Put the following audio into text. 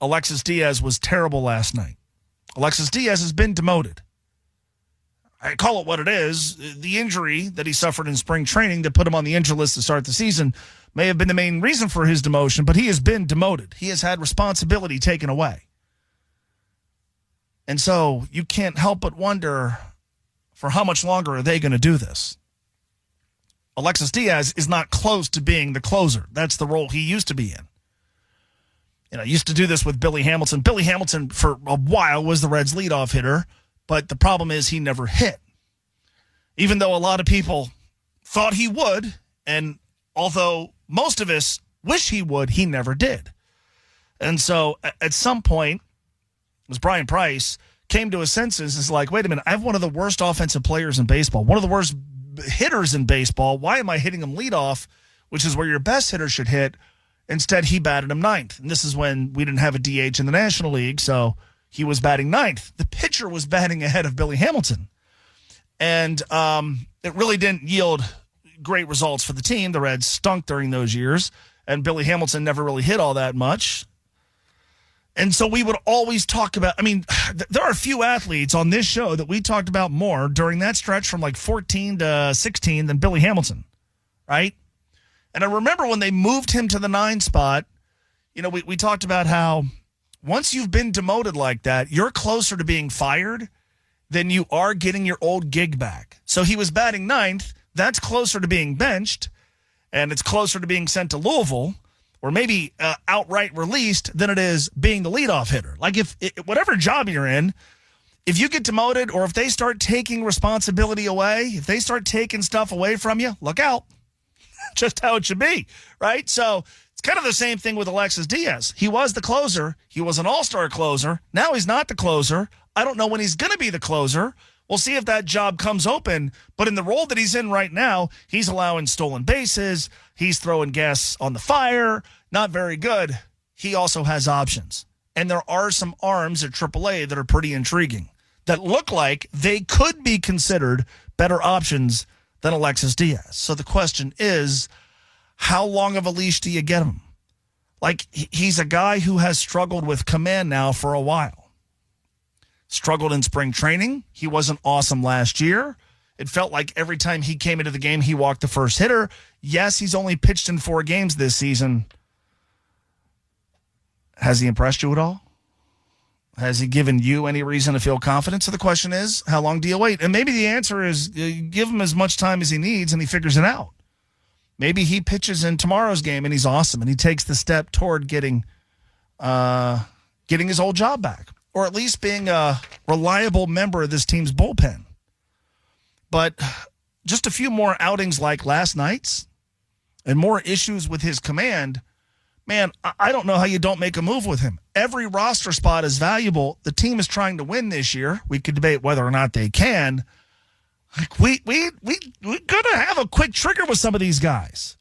Alexis Diaz was terrible last night. Alexis Diaz has been demoted. I call it what it is. The injury that he suffered in spring training that put him on the injury list to start the season may have been the main reason for his demotion, but he has been demoted. He has had responsibility taken away. And so you can't help but wonder, for how much longer are they going to do this? Alexis Diaz is not close to being the closer. That's the role he used to be in. Used to do this with Billy Hamilton. Billy Hamilton, for a while, was the Reds' leadoff hitter, but the problem is he never hit. Even though a lot of people thought he would, and although most of us wish he would, he never did. And so at some point, as Brian Price came to his senses, is like, wait a minute, I have one of the worst offensive players in baseball, one of the worst hitters in baseball. Why am I hitting him leadoff, which is where your best hitter should hit? Instead, he batted him ninth. And this is when we didn't have a DH in the National League, so he was batting ninth. The pitcher was batting ahead of Billy Hamilton. And it really didn't yield great results for the team. The Reds stunk during those years, and Billy Hamilton never really hit all that much. And so we would always talk about, there are a few athletes on this show that we talked about more during that stretch from like 14 to 16 than Billy Hamilton, right? And I remember when they moved him to the 9 spot, we talked about how once you've been demoted like that, you're closer to being fired than you are getting your old gig back. So he was batting ninth. That's closer to being benched, and it's closer to being sent to Louisville, or maybe outright released, than it is being the leadoff hitter. Like whatever job you're in, if you get demoted or if they start taking responsibility away, if they start taking stuff away from you, look out. Just how it should be, right? So it's kind of the same thing with Alexis Diaz. He was the closer. He was an all-star closer. Now he's not the closer. I don't know when he's going to be the closer. We'll see if that job comes open. But in the role that he's in right now, he's allowing stolen bases. He's throwing gas on the fire. Not very good. He also has options. And there are some arms at AAA that are pretty intriguing, that look like they could be considered better options than Alexis Diaz. So the question is, how long of a leash do you get him? Like, he's a guy who has struggled with command now for a while. Struggled in spring training. He wasn't awesome last year. It felt like every time he came into the game, he walked the first hitter. Yes, he's only pitched in 4 games this season. Has he impressed you at all? Has he given you any reason to feel confident? So the question is, how long do you wait? And maybe the answer is give him as much time as he needs and he figures it out. Maybe he pitches in tomorrow's game and he's awesome and he takes the step toward getting his old job back, or at least being a reliable member of this team's bullpen. But just a few more outings like last night's and more issues with his command, man, I don't know how you don't make a move with him. Every roster spot is valuable. The team is trying to win this year. We could debate whether or not they can. Like we gotta have a quick trigger with some of these guys.